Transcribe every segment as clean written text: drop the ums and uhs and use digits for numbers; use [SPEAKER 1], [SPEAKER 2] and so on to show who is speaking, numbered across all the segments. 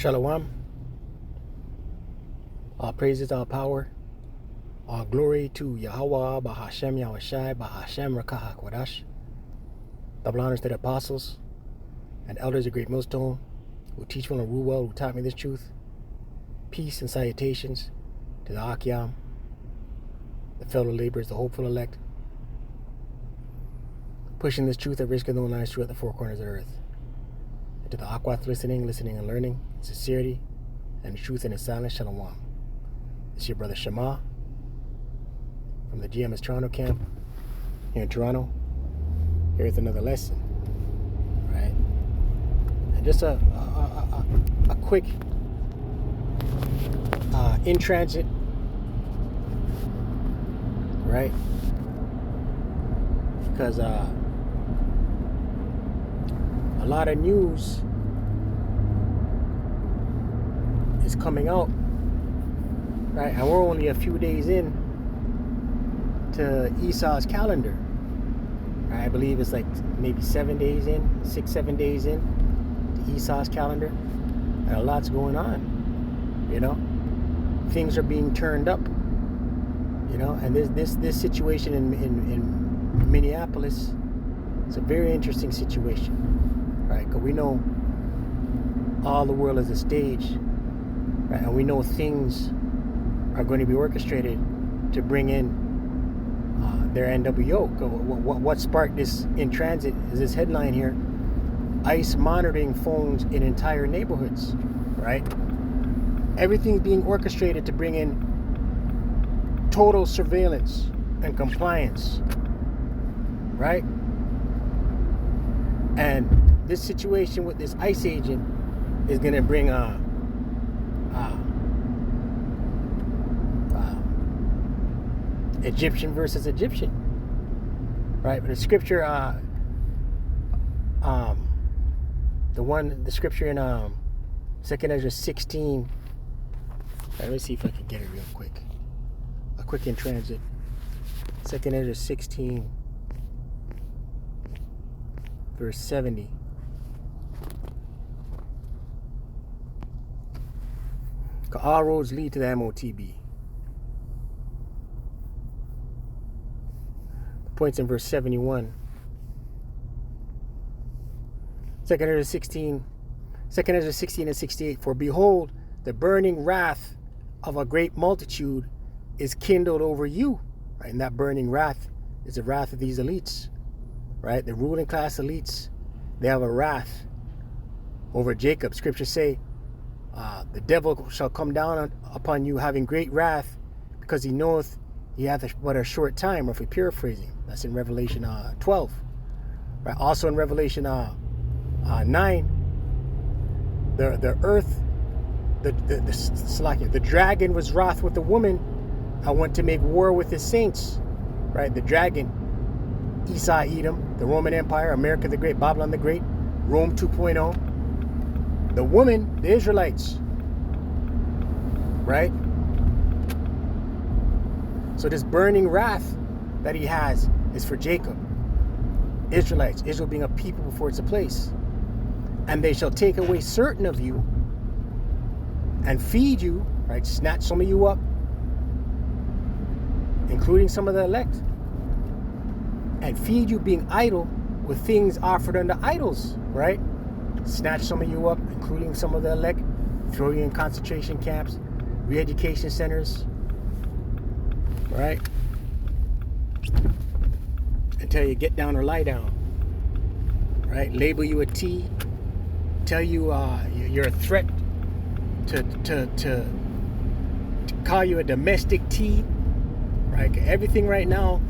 [SPEAKER 1] Shalom. All praises, all power, all glory to Yahweh, Bahashem Yahushai, Bahashem Rakah HaKodash. Double honors to the apostles and elders of Great Millstone who teach well and rule well, who taught me this truth. Peace and salutations to the Akyam, the fellow laborers, the hopeful elect, pushing this truth at risk of no lies throughout the four corners of the earth. And to the Akwath listening and learning, in sincerity, and truth in his silence, Shalom. This is your brother Shema from the GMS Toronto camp here in Toronto. Here's another lesson, right? And just a quick in transit, right? Because a lot of news is coming out, right? And we're only a few days in to Esau's calendar. I believe it's like maybe 7 days in, 6-7 days in to Esau's calendar, and a lot's going on. You know, things are being turned up. You know, and this situation in Minneapolis is a very interesting situation, right? Because we know all the world is a stage, right? And we know things are going to be orchestrated to bring in their NWO. What sparked this in transit is this headline here: ICE monitoring phones in entire neighborhoods, right? Everything's being orchestrated to bring in total surveillance and compliance, right? And this situation with this ICE agent is going to bring Egyptian versus Egyptian, right? But the scripture, the scripture in 2nd Ezra 16. Let me see if I can get it real quick. A quick in transit. 2nd Ezra 16, verse 70. All roads lead to the MOTB. Points in verse 71. 2nd Ezra 16 and 68. For behold, the burning wrath of a great multitude is kindled over you. Right? And that burning wrath is the wrath of these elites. Right? The ruling class elites, they have a wrath over Jacob. Scriptures say, the devil shall come down upon you having great wrath, because he knoweth he hath but a short time, roughly paraphrasing. That's in Revelation 12. Right? Also in Revelation 9, the earth, the dragon was wroth with the woman and went to make war with his saints. Right? The dragon, Esau, Edom, the Roman Empire, America the Great, Babylon the Great, Rome 2.0. The woman, the Israelites. Right? So this burning wrath that he has is for Jacob. Israelites, Israel being a people before it's a place. And they shall take away certain of you and feed you, right? Snatch some of you up, including some of the elect, and feed you being idle with things offered unto idols, right? Snatch some of you up, including some of the elect, throw you in concentration camps, re-education centers, right? Until you get down or lie down, right? Label you a T, tell you you're a threat, to call you a domestic T, right? Everything right now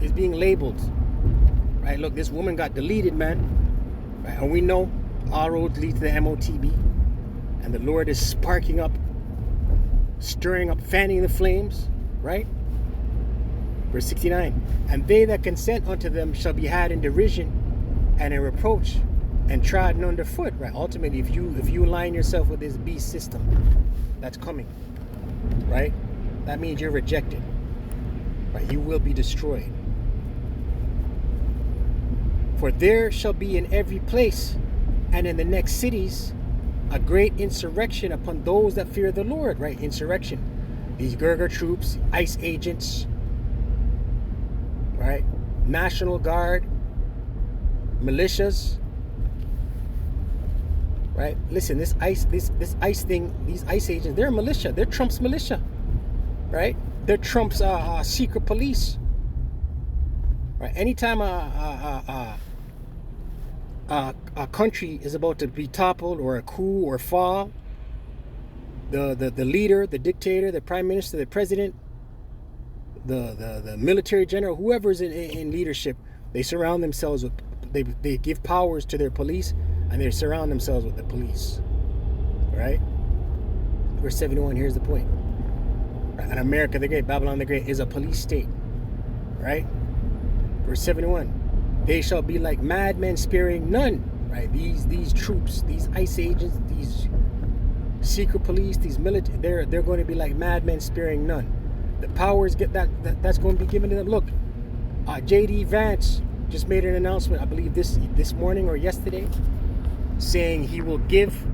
[SPEAKER 1] is being labeled, right? Look, this woman got deleted, man, right? And we know all roads lead to the MOTB, and the Lord is sparking up, stirring up, fanning the flames, right? Verse 69, and they that consent unto them shall be had in derision and in reproach and trodden underfoot. Right? Ultimately, if you align yourself with this beast system that's coming, right? That means you're rejected. Right? You will be destroyed. For there shall be in every place and in the next cities a great insurrection upon those that fear the Lord, right? Insurrection. These Gurgur troops, ICE agents, right? National Guard, militias, right? Listen, this ICE thing, these ICE agents, they're a militia. They're Trump's militia, right? They're Trump's secret police, right? Anytime a country is about to be toppled or a coup or fall, the leader, the dictator, the prime minister, the president, the military general, whoever's in leadership, they surround themselves with, they give powers to their police, and they surround themselves with the police, right? Verse 71, here's the point. And America the Great, Babylon the Great, is a police state, right? Verse 71, they shall be like madmen sparing none, right? These troops, these ICE agents, these secret police, these military, they're going to be like madmen sparing none. The powers that's going to be given to them. Look, J.D. Vance just made an announcement, I believe this morning or yesterday, saying he will give,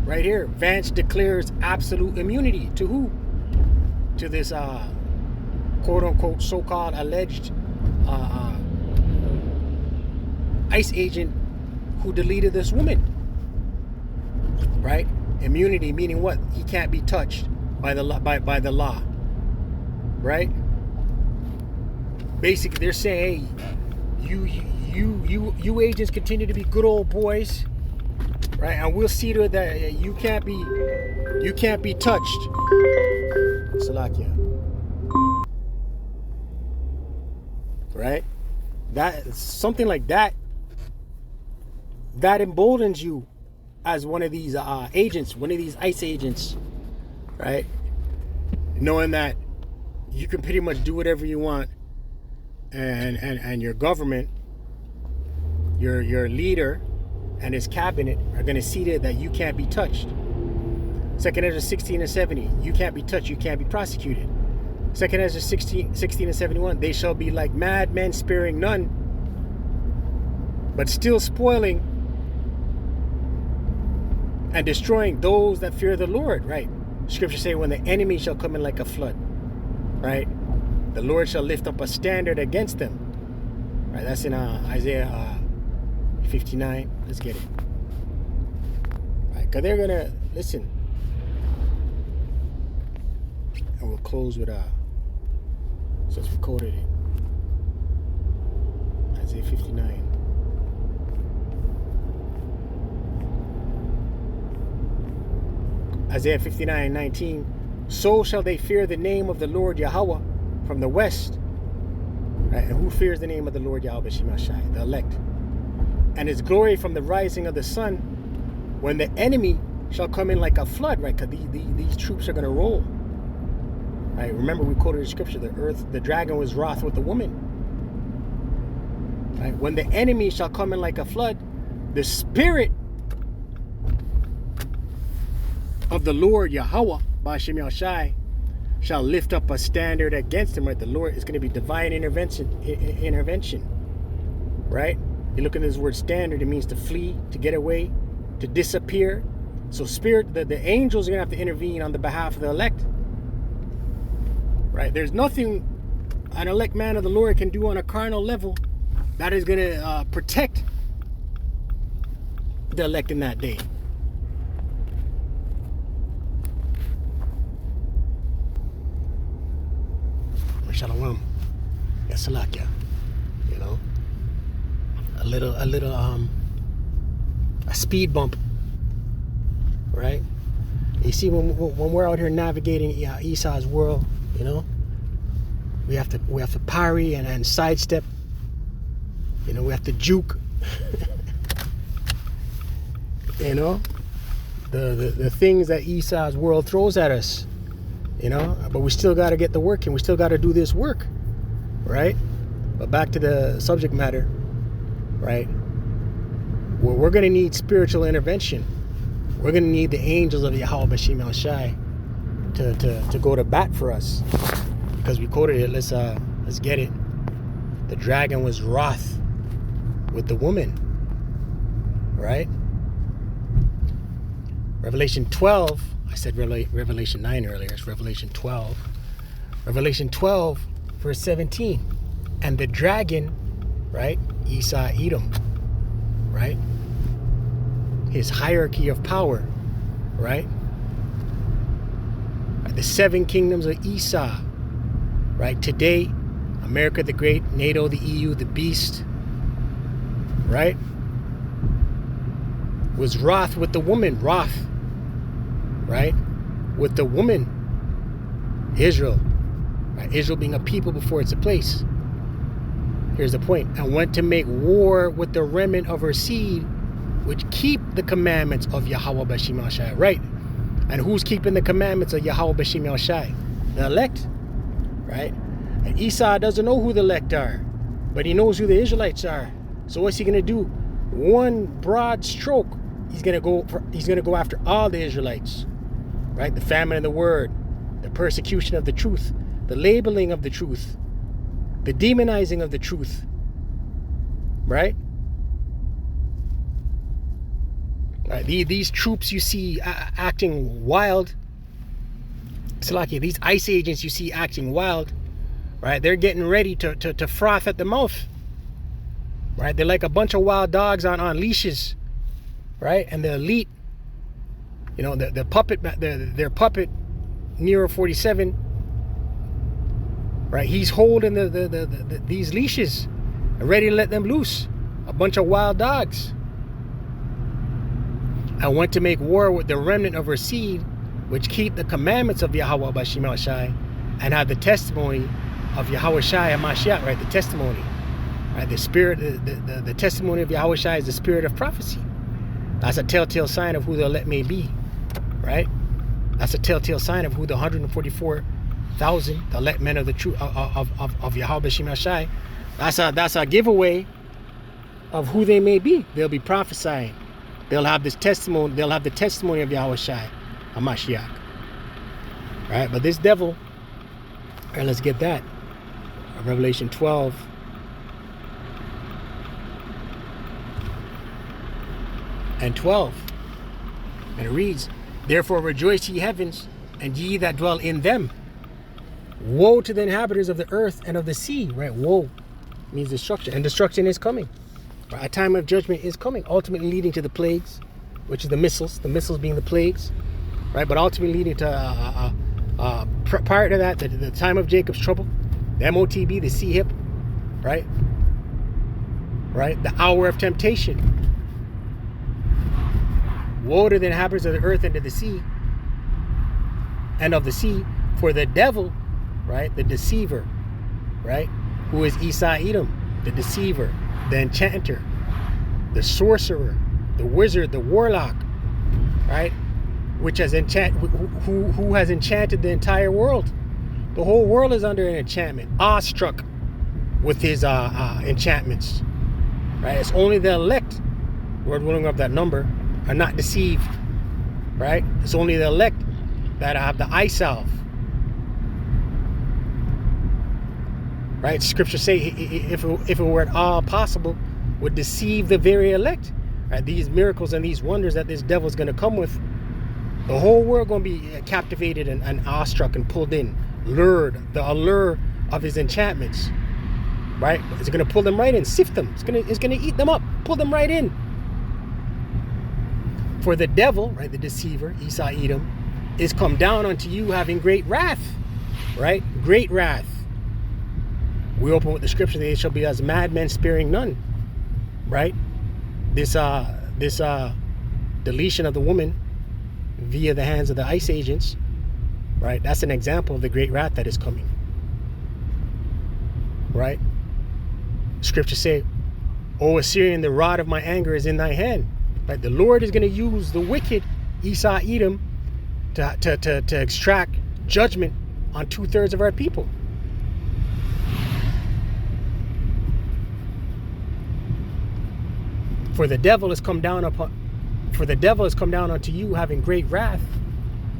[SPEAKER 1] right here, Vance declares absolute immunity to who? To this quote-unquote so-called alleged ICE agent who deleted this woman, right? Immunity meaning what? He can't be touched by the law, right? Basically, they're saying, hey, you agents continue to be good old boys, right? And we'll see to it that you can't be touched. Salakia. Right? That something like that emboldens you as one of these agents, one of these ICE agents, right? Knowing that you can pretty much do whatever you want, and your government, your leader and his cabinet are going to see that you can't be touched. 2nd Ezra 16 and 70, you can't be touched, you can't be prosecuted. 2nd Ezra 16 and 71, they shall be like madmen sparing none, but still spoiling and destroying those that fear the Lord, right? Scripture say, when the enemy shall come in like a flood, right? The Lord shall lift up a standard against them. Right, that's in Isaiah 59. Let's get it. Right, because they're going to, listen. And we'll close with, since we quoted it. Isaiah 59. Isaiah 59:19. So shall they fear the name of the Lord Yahweh from the west. Right? And who fears the name of the Lord Yahweh Shemashai? The elect. And his glory from the rising of the sun, when the enemy shall come in like a flood, right? Because these troops are going to roll. Right? Remember, we quoted the scripture, the dragon was wroth with the woman. Right? When the enemy shall come in like a flood, the spirit of the Lord Yahweh Ba'ashem Yahshai shall lift up a standard against him, right? The Lord is going to be divine intervention, right? You look at this word standard, it means to flee, to get away, to disappear. So the angels are going to have to intervene on the behalf of the elect, right? There's nothing an elect man of the Lord can do on a carnal level that is going to protect the elect in that day. Shalom. Yes, Salakia. You know, a speed bump, right? You see, when we're out here navigating Esau's world, you know, we have to parry and sidestep. You know, we have to juke. You know, the things that Esau's world throws at us. You know, but we still got to get the work in. We still got to do this work, right? But back to the subject matter, right? We're going to need spiritual intervention. We're going to need the angels of Yahweh B'Shem El-Shai to go to bat for us, because we quoted it. Let's get it. The dragon was wroth with the woman, right? Revelation 12, I said Revelation 9 earlier, it's Revelation 12. Revelation 12, verse 17. And the dragon, right, Esau Edom, right? His hierarchy of power, right? The 7 kingdoms of Esau, right? Today, America the Great, NATO, the EU, the beast, right? Was wroth with the woman, wroth, right? With the woman, Israel, right? Israel being a people before it's a place. Here's the point. And went to make war with the remnant of her seed, which keep the commandments of Yahweh B'Shem El Shai, right? And who's keeping the commandments of Yahweh B'Shem El Shai? The elect, right? And Esau doesn't know who the elect are, but he knows who the Israelites are. So what's he gonna do? One broad stroke, he's gonna go after all the Israelites, right? The famine of the word, the persecution of the truth, the labeling of the truth, the demonizing of the truth, right? Right, these troops you see acting wild, Salakia, these ICE agents you see acting wild, right? They're getting ready to froth at the mouth, right? They're like a bunch of wild dogs on leashes, right? And the elite, you know, the puppet, their puppet, Nero 47, right? He's holding these leashes, ready to let them loose, a bunch of wild dogs. I went to make war with the remnant of her seed, which keep the commandments of Yahweh B'Shem El Shai, and have the testimony of Yahweh Shai and Mashiach, right? The testimony, right? The spirit, the testimony of Yahweh Shai is the spirit of prophecy. That's a telltale sign of who the elect may be, right? That's a telltale sign of who the 144,000, the elect men of the truth of Yahweh B'Shem El Shai. That's a giveaway of who they may be. They'll be prophesying. They'll have this testimony. They'll have the testimony of Yahweh Shai, Hamashiach. Right? But this devil, all right, let's get that. Revelation 12. And 12. And it reads, therefore rejoice ye heavens, and ye that dwell in them. Woe to the inhabitants of the earth and of the sea. Right? Woe means destruction. And destruction is coming. A time of judgment is coming, ultimately leading to the plagues, which is the missiles being the plagues, right? But ultimately leading to, prior to that, the time of Jacob's trouble, the MOTB, the sea hip, right? Right? The hour of temptation. Woe to the inhabitants of the earth and of the sea, for the devil, right? The deceiver, right? Who is Esau Edom, the deceiver, the enchanter, the sorcerer, the wizard, the warlock, right? Which has who has enchanted the entire world. The whole world is under an enchantment, awestruck with his enchantments, right? It's only the elect, Lord willing of that number, are not deceived, right? It's only the elect that have the eye salve, right? Scripture say if it were at all possible, would deceive the very elect. Right? These miracles and these wonders that this devil is going to come with, the whole world going to be captivated and awestruck and pulled in, lured, the allure of his enchantments. Right? It's going to pull them right in, sift them. It's going to eat them up, pull them right in. For the devil, right, the deceiver, Esau Edom, is come down unto you having great wrath. Right? Great wrath. We open with the scripture, they shall be as madmen sparing none. Right? This deletion of the woman via the hands of the ICE agents, right? That's an example of the great wrath that is coming. Right? Scripture say, O Assyrian, the rod of my anger is in thy hand. Right? The Lord is going to use the wicked Esau Edom to extract judgment on 2/3 of our people. For the devil has come down unto you having great wrath,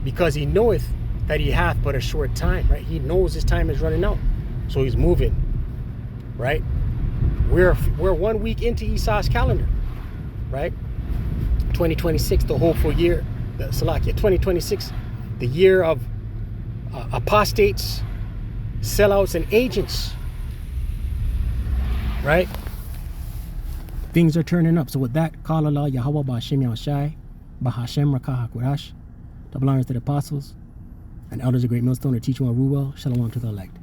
[SPEAKER 1] because he knoweth that he hath but a short time. Right? He knows his time is running out, so he's moving. Right? We're 1 week into Esau's calendar. Right? 2026, the hopeful year, the Salakia, 2026, the year of apostates, sellouts, and agents. Right? Things are turning up. So with that, Qala Allah Yahweh Ba'Hashem Yahushai, Ba'Hashem Rakah HaKodash, double honors to the apostles and elders of Great Millstone, to teach you on Ruel, Shalom to the elect.